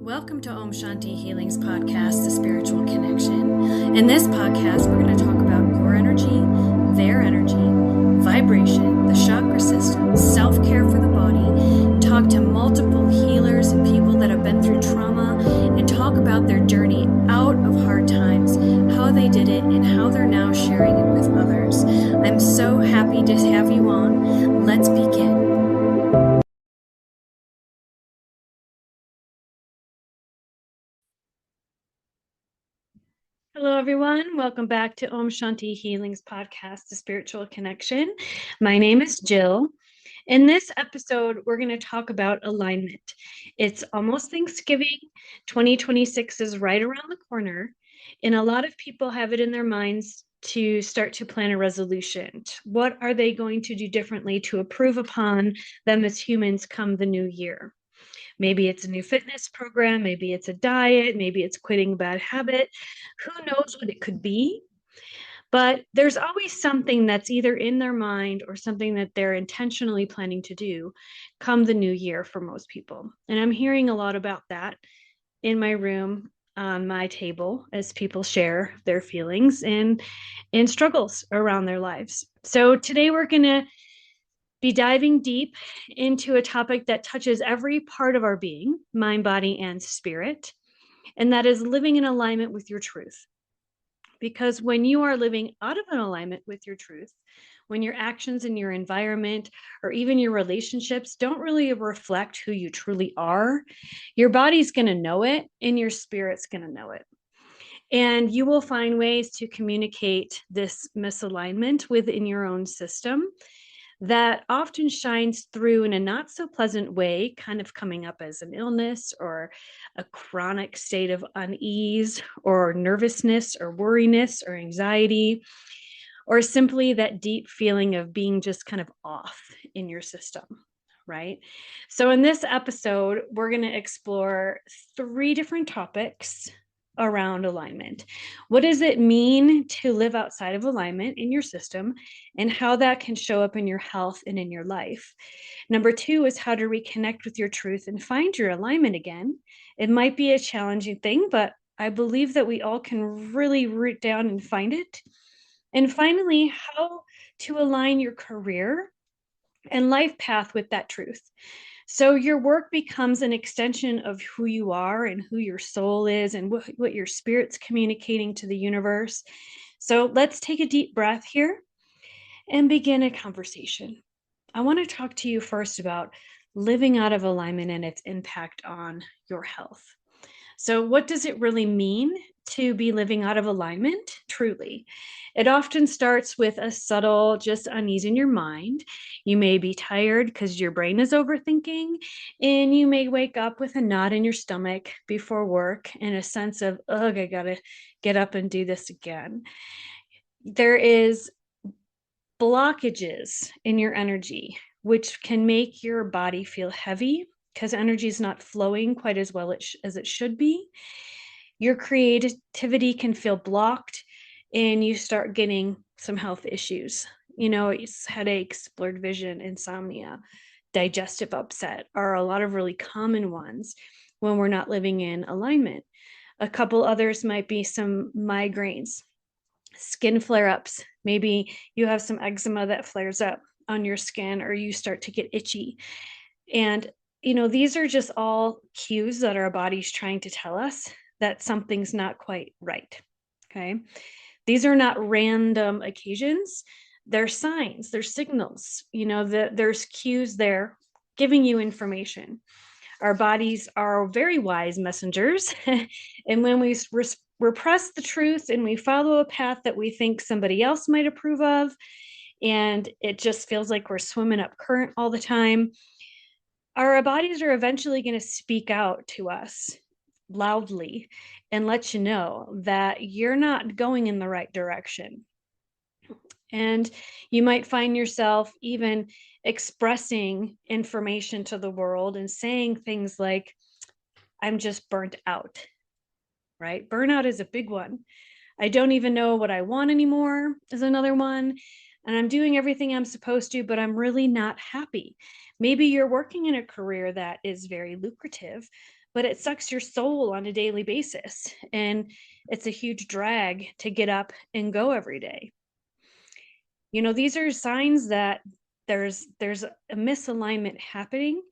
Welcome to Om Shanti Healing's podcast, The Spiritual Connection. In this podcast, we're going to talk about your energy, their energy, vibration, the chakra system, self-care for the body, talk to multiple healers and people that have been through trauma, and talk about their journey out of hard times, how they did it, and how they're now sharing it with others. I'm so happy to have you on. Let's begin. Hello, everyone. Welcome back to Om Shanti Healing's podcast, The Spiritual Connection. My name is Jill. In this episode, we're going to talk about alignment. It's almost Thanksgiving. 2026 is right around the corner, and a lot of people have it in their minds to start to plan a resolution. What are they going to do differently to improve upon them as humans come the new year? Maybe it's a new fitness program, maybe it's a diet, maybe it's quitting a bad habit. Who knows what it could be? But there's always something that's either in their mind or something that they're intentionally planning to do come the new year for most people. And I'm hearing a lot about that in my room on my table as people share their feelings and struggles around their lives. So today we're going to be diving deep into a topic that touches every part of our being, mind, body, and spirit, and that is living in alignment with your truth. Because when you are living out of an alignment with your truth, when your actions in your environment or even your relationships don't really reflect who you truly are, your body's going to know it and your spirit's going to know it. And you will find ways to communicate this misalignment within your own system that often shines through in a not so pleasant way, kind of coming up as an illness or a chronic state of unease or nervousness or worriness or anxiety, or simply that deep feeling of being just kind of off in your system, right? So in this episode, we're going to explore 3 different topics around alignment. What does it mean to live outside of alignment in your system, and how that can show up in your health and in your life? Number 2 is how to reconnect with your truth and find your alignment again. It might be a challenging thing, but I believe that we all can really root down and find it. And finally, how to align your career and life path with that truth. So your work becomes an extension of who you are and who your soul is and what your spirit's communicating to the universe. So let's take a deep breath here and begin a conversation. I want to talk to you first about living out of alignment and its impact on your health. So what does it really mean to be living out of alignment? Truly, it often starts with a subtle, just unease in your mind. You may be tired because your brain is overthinking, and you may wake up with a knot in your stomach before work and a sense of, ugh, I gotta get up and do this again. There is blockages in your energy, which can make your body feel heavy because energy is not flowing quite as well as it should be. Your creativity can feel blocked, and you start getting some health issues. It's headaches, blurred vision, insomnia, digestive upset are a lot of really common ones when we're not living in alignment. A couple others might be some migraines, skin flare-ups. Maybe you have some eczema that flares up on your skin, or you start to get itchy. And these are just all cues that our body's trying to tell us that something's not quite right. Okay. These are not random occasions. They're signs, they're signals, there's cues there giving you information. Our bodies are very wise messengers. And when we repress the truth and we follow a path that we think somebody else might approve of, and it just feels like we're swimming up current all the time, our bodies are eventually going to speak out to us loudly and let you know that you're not going in the right direction. And you might find yourself even expressing information to the world and saying things like, I'm just burnt out, right? Burnout is a big one. I don't even know what I want anymore is another one. And I'm doing everything I'm supposed to, but I'm really not happy. Maybe you're working in a career that is very lucrative, but it sucks your soul on a daily basis. And it's a huge drag to get up and go every day. These are signs that there's a misalignment happening.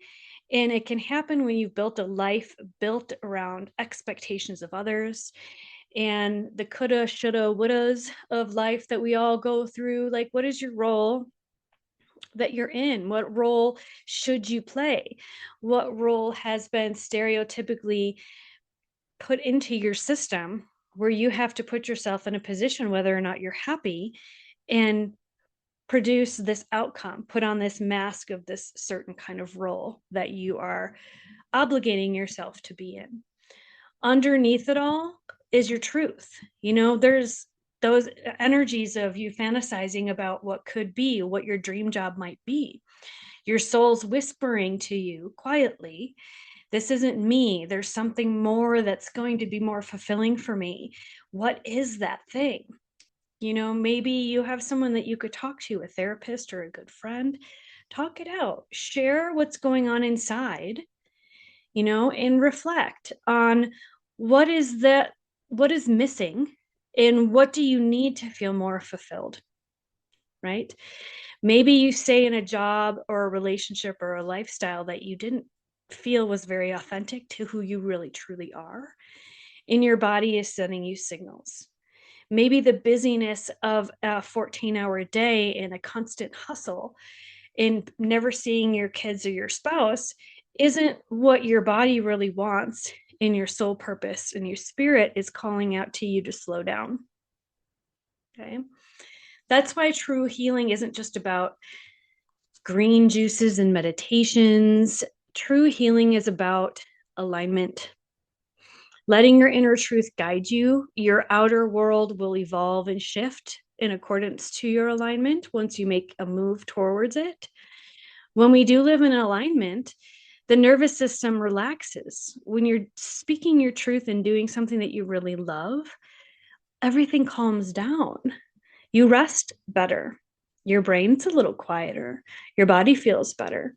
And it can happen when you've built a life built around expectations of others and the coulda, shoulda, wouldas of life that we all go through. Like, what is your role that you're in? What role should you play? What role has been stereotypically put into your system where you have to put yourself in a position, whether or not you're happy, and produce this outcome, put on this mask of this certain kind of role that you are obligating yourself to be in. Underneath it all is your truth. There's those energies of you fantasizing about what could be, what your dream job might be. Your soul's whispering to you quietly, this isn't me. There's something more that's going to be more fulfilling for me. What is that thing? Maybe you have someone that you could talk to, a therapist or a good friend. Talk it out. Share what's going on inside, and reflect on what is missing and what do you need to feel more fulfilled, right? Maybe you stay in a job or a relationship or a lifestyle that you didn't feel was very authentic to who you really truly are, and your body is sending you signals. Maybe the busyness of a 14-hour day and a constant hustle and never seeing your kids or your spouse isn't what your body really wants, and your soul purpose and your spirit is calling out to you to slow down. Okay. That's why true healing isn't just about green juices and meditations. True healing is about alignment. Letting your inner truth guide you. Your outer world will evolve and shift in accordance to your alignment once you make a move towards it. When we do live in alignment, the nervous system relaxes. When you're speaking your truth and doing something that you really love, everything calms down. You rest better. Your brain's a little quieter. Your body feels better.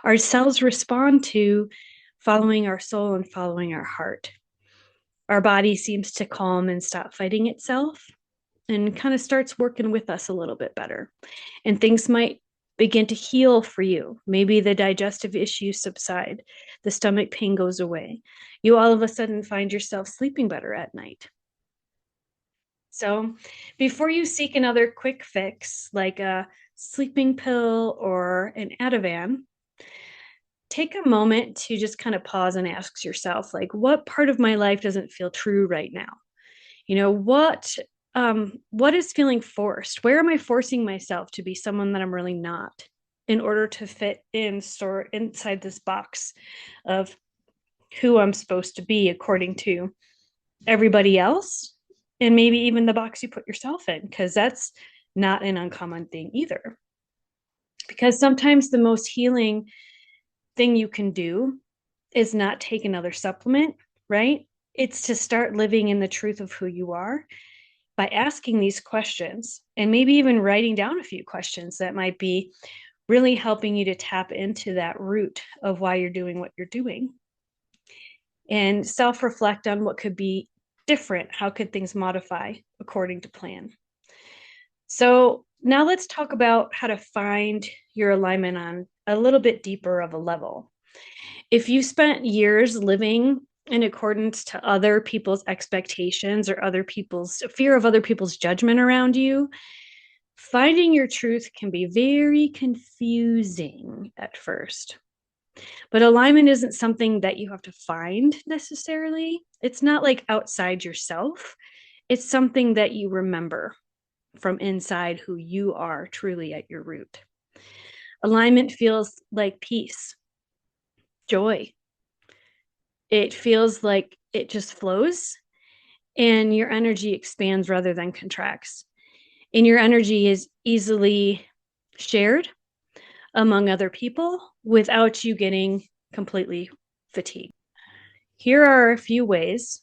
Our cells respond to following our soul and following our heart. Our body seems to calm and stop fighting itself and kind of starts working with us a little bit better. And things might begin to heal for you. Maybe the digestive issues subside, the stomach pain goes away. You all of a sudden find yourself sleeping better at night. So before you seek another quick fix like a sleeping pill or an Ativan, take a moment to just kind of pause and ask yourself, like, what part of my life doesn't feel true right now? What is feeling forced? Where am I forcing myself to be someone that I'm really not in order to fit inside this box of who I'm supposed to be according to everybody else, and maybe even the box you put yourself in, because that's not an uncommon thing either. Because sometimes the most healing thing you can do is not take another supplement, right? It's to start living in the truth of who you are by asking these questions, and maybe even writing down a few questions that might be really helping you to tap into that root of why you're doing what you're doing, and self-reflect on what could be different. How could things modify according to plan? So now let's talk about how to find your alignment on a little bit deeper of a level. If you spent years living in accordance to other people's expectations or other people's fear of other people's judgment around you, finding your truth can be very confusing at first. But alignment isn't something that you have to find necessarily. It's not like outside yourself. It's something that you remember from inside who you are truly at your root. Alignment feels like peace, joy. It feels like it just flows and your energy expands rather than contracts. And your energy is easily shared among other people without you getting completely fatigued. Here are a few ways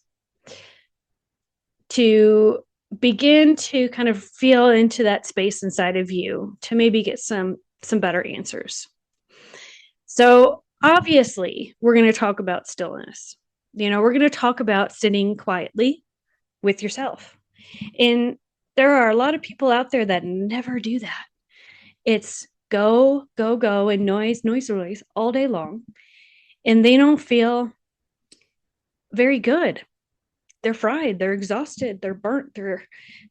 to begin to kind of feel into that space inside of you to maybe get some better answers. So Obviously, we're going to talk about stillness. We're going to talk about sitting quietly with yourself. And there are a lot of people out there that never do that. It's go, go, go, and noise, noise, noise all day long. And they don't feel very good. They're fried, they're exhausted, they're burnt,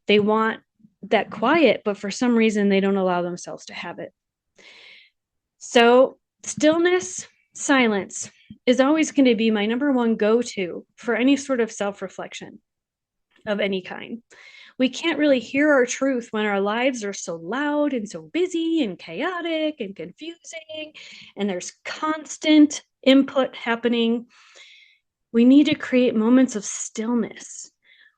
they want that quiet, but for some reason they don't allow themselves to have it. So stillness, silence is always going to be my number one go-to for any sort of self-reflection of any kind. We can't really hear our truth when our lives are so loud and so busy and chaotic and confusing, and there's constant input happening. We need to create moments of stillness,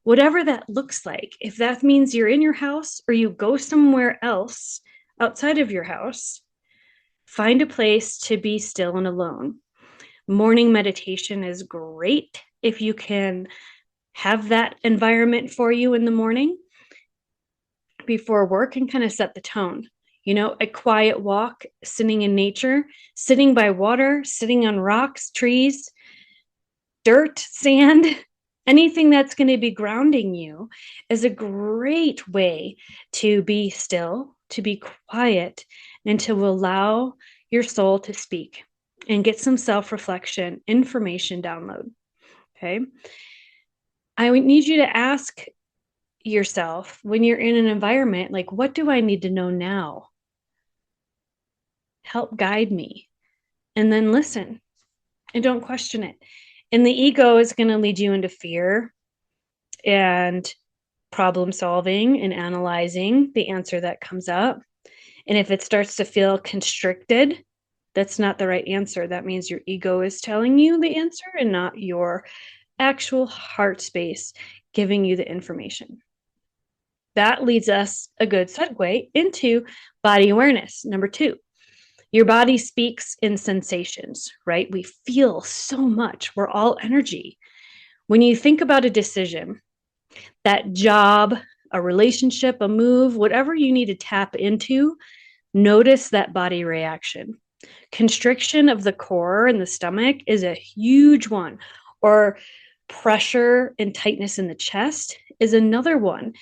whatever that looks like. If that means you're in your house or you go somewhere else outside of your house, find a place to be still and alone. Morning meditation is great if you can have that environment for you in the morning before work and kind of set the tone. A quiet walk, sitting in nature, sitting by water, sitting on rocks, trees, dirt, sand, anything that's going to be grounding you is a great way to be still, to be quiet, and to allow your soul to speak and get some self-reflection, information download. Okay. I need you to ask yourself when you're in an environment, like, what do I need to know now? Help guide me. And then listen and don't question it. And the ego is going to lead you into fear and problem solving and analyzing the answer that comes up. And if it starts to feel constricted, that's not the right answer. That means your ego is telling you the answer and not your actual heart space giving you the information. That leads us a good segue into body awareness. Number 2, your body speaks in sensations, right? We feel so much. We're all energy. When you think about a decision, that job, a relationship, a move, whatever you need to tap into, notice that body reaction. Constriction of the core and the stomach is a huge one, or pressure and tightness in the chest is another one,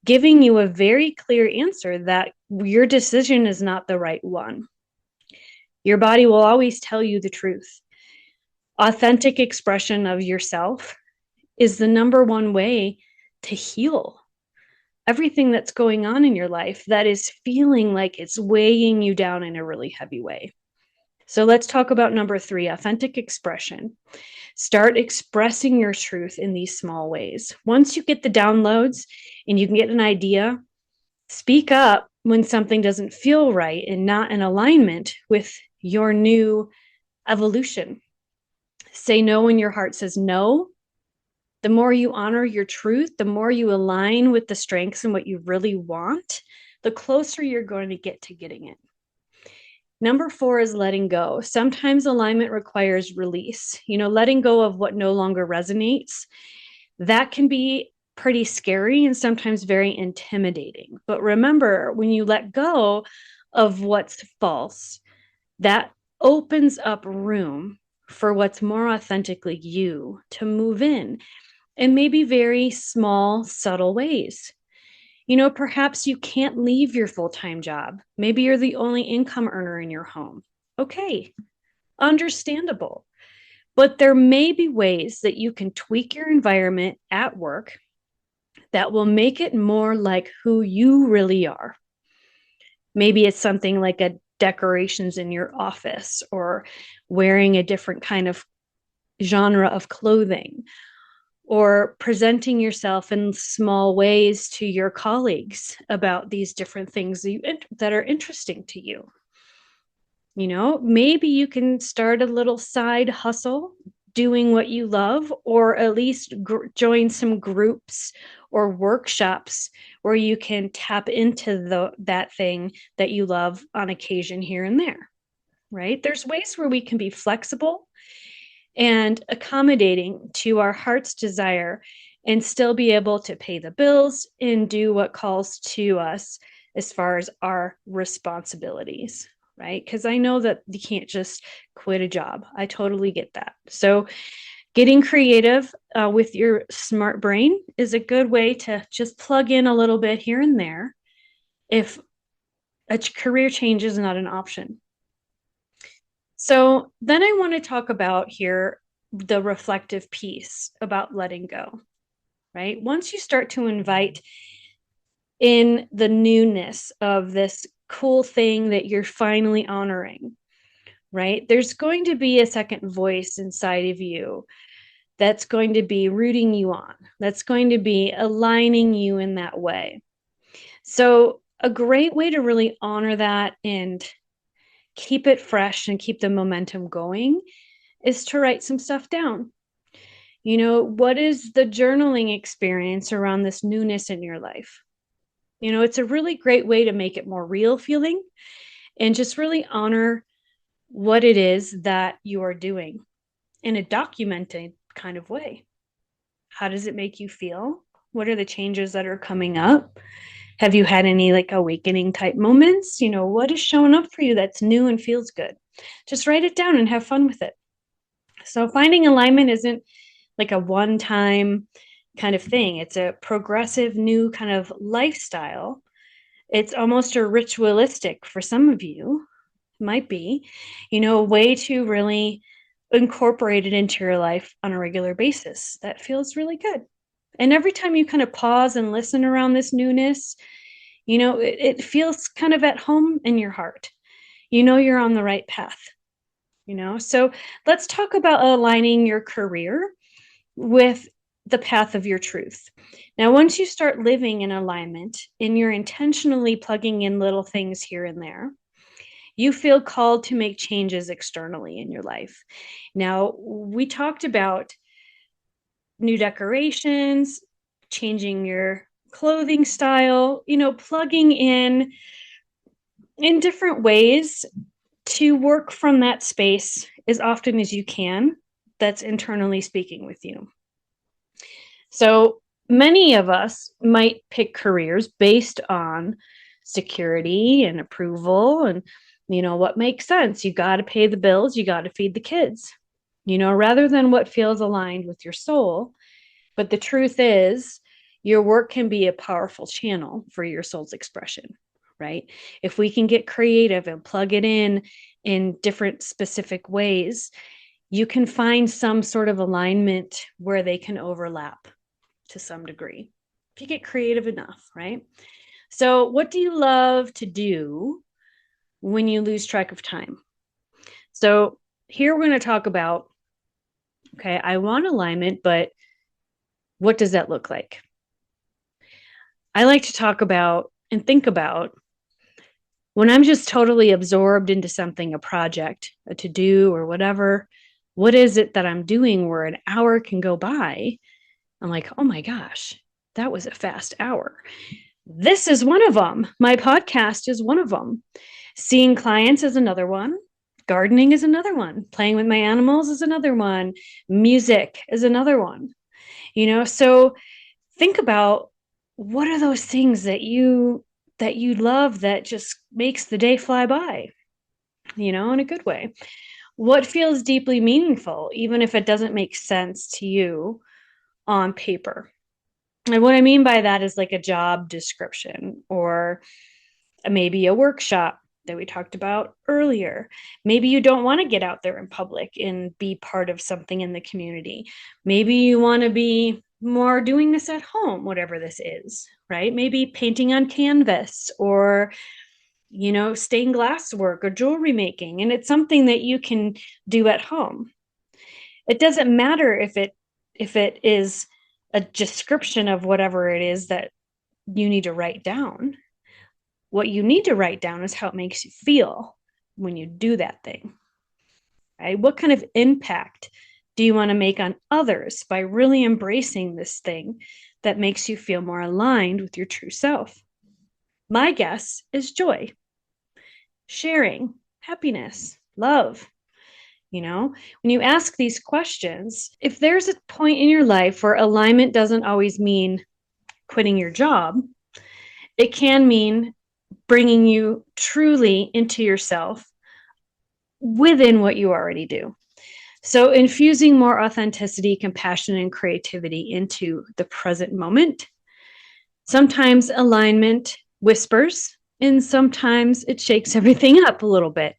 giving you a very clear answer that your decision is not the right one. Your body will always tell you the truth. Authentic expression of yourself is the number one way to heal everything that's going on in your life that is feeling like it's weighing you down in a really heavy way. So let's talk about number 3, authentic expression. Start expressing your truth in these small ways. Once you get the downloads and you can get an idea, speak up when something doesn't feel right and not in alignment with your new evolution. Say no when your heart says no. The more you honor your truth, the more you align with the strengths and what you really want, the closer you're going to get to getting it. Number 4 is letting go. Sometimes alignment requires release, letting go of what no longer resonates. That can be pretty scary and sometimes very intimidating. But remember, when you let go of what's false, that opens up room for what's more authentically you to move in maybe very small, subtle ways. Perhaps you can't leave your full-time job. Maybe you're the only income earner in your home. Okay, understandable. But there may be ways that you can tweak your environment at work that will make it more like who you really are. Maybe it's something like a decorations in your office or wearing a different kind of genre of clothing, or presenting yourself in small ways to your colleagues about these different things that are interesting to you. Maybe you can start a little side hustle doing what you love, or at least join some groups or workshops where you can tap into that thing that you love on occasion here and there, right? There's ways where we can be flexible and accommodating to our heart's desire and still be able to pay the bills and do what calls to us as far as our responsibilities, right? Because I know that you can't just quit a job. I totally get that. So getting creative with your smart brain is a good way to just plug in a little bit here and there if a career change is not an option. So then I want to talk about here the reflective piece about letting go, right? Once you start to invite in the newness of this cool thing that you're finally honoring, right? There's going to be a second voice inside of you that's going to be rooting you on, that's going to be aligning you in that way. So, a great way to really honor that and keep it fresh and keep the momentum going is to write some stuff down. What is the journaling experience around this newness in your life? It's a really great way to make it more real feeling and just really honor what it is that you are doing in a documented kind of way. How does it make you feel? What are the changes that are coming up? Have you had any like awakening type moments? What is showing up for you that's new and feels good? Just write it down and have fun with it. So finding alignment isn't like a one-time kind of thing. It's a progressive new kind of lifestyle. It's almost a ritualistic for some of you, might be, a way to really incorporate it into your life on a regular basis. That feels really good. And every time you kind of pause and listen around this newness, it feels kind of at home in your heart. You're on the right path. So let's talk about aligning your career with the path of your truth. Now, once you start living in alignment and you're intentionally plugging in little things here and there, you feel called to make changes externally in your life. Now, we talked about new decorations, changing your clothing style, plugging in different ways to work from that space as often as you can that's internally speaking with you. So many of us might pick careers based on security and approval and what makes sense. You got to pay the bills, you got to feed the kids, rather than what feels aligned with your soul. But the truth is, your work can be a powerful channel for your soul's expression, right? If we can get creative and plug it in different specific ways, you can find some sort of alignment where they can overlap to some degree. If you get creative enough, right? So, what do you love to do when you lose track of time? So, here we're going to talk about, okay, I want alignment, but what does that look like? I like to talk about and think about when I'm just totally absorbed into something, a project, a to-do or whatever, what is it that I'm doing where an hour can go by? I'm like, oh my gosh, that was a fast hour. This is one of them. My podcast is one of them. Seeing clients is another one. Gardening is another one. Playing with my animals is another one. Music is another one. So think about what are those things that you love that just makes the day fly by, in a good way. What feels deeply meaningful, even if it doesn't make sense to you on paper. And what I mean by that is like a job description or maybe a workshop that we talked about earlier. Maybe you don't want to get out there in public and be part of something in the community. Maybe you want to be more doing this at home, whatever this is, right? Maybe painting on canvas or, stained glass work or jewelry making. And it's something that you can do at home. It doesn't matter if it is a description of whatever it is that you need to write down. What you need to write down is how it makes you feel when you do that thing, right? What kind of impact do you want to make on others by really embracing this thing that makes you feel more aligned with your true self? My guess is joy, sharing, happiness, love. When you ask these questions, if there's a point in your life where alignment doesn't always mean quitting your job, it can mean bringing you truly into yourself within what you already do. So infusing more authenticity, compassion, and creativity into the present moment. Sometimes alignment whispers, and sometimes it shakes everything up a little bit.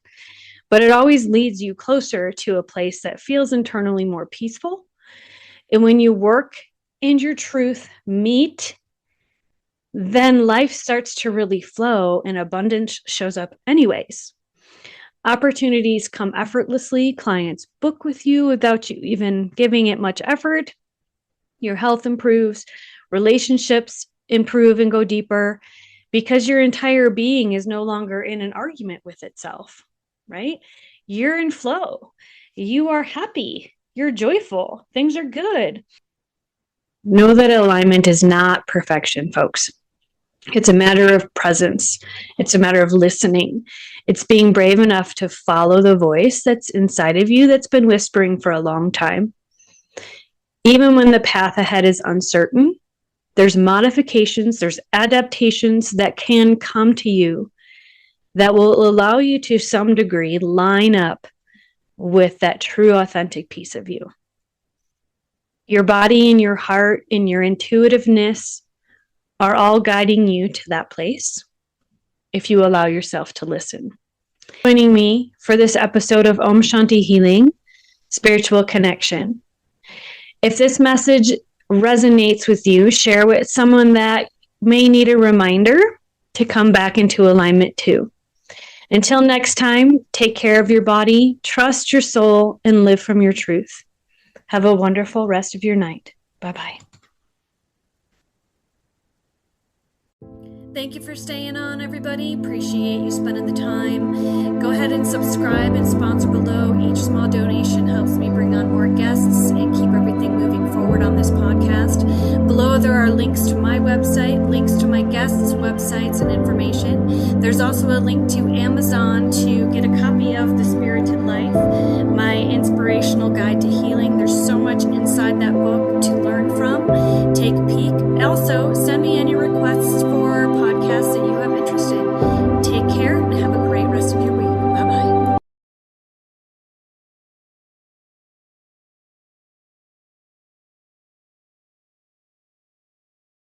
But it always leads you closer to a place that feels internally more peaceful. And when you work and your truth meet, then life starts to really flow and abundance shows up anyways. Opportunities come effortlessly. Clients book with you without you even giving it much effort. Your health improves. Relationships improve and go deeper because your entire being is no longer in an argument with itself, right? You're in flow. You are happy. You're joyful. Things are good. Know that alignment is not perfection, folks. It's a matter of presence. It's a matter of listening. It's being brave enough to follow the voice that's inside of you that's been whispering for a long time. Even when the path ahead is uncertain, there's modifications, there's adaptations that can come to you that will allow you to some degree line up with that true, authentic piece of you. Your body and your heart and your intuitiveness are all guiding you to that place if you allow yourself to listen. Joining me for this episode of Om Shanti Healing, Spiritual Connection. If this message resonates with you, share with someone that may need a reminder to come back into alignment too. Until next time, take care of your body, trust your soul, and live from your truth. Have a wonderful rest of your night. Bye-bye. Thank you for staying on, everybody. Appreciate you spending the time. Go ahead and subscribe and sponsor below. Each small donation helps me bring on more guests and keep everything moving forward on this podcast. Below, there are links to my website, links to my guests' websites and information. There's also a link to Amazon to get a copy of The Spirited Life, my inspirational guide to healing. There's so much inside that book to learn from. Take a peek. Also,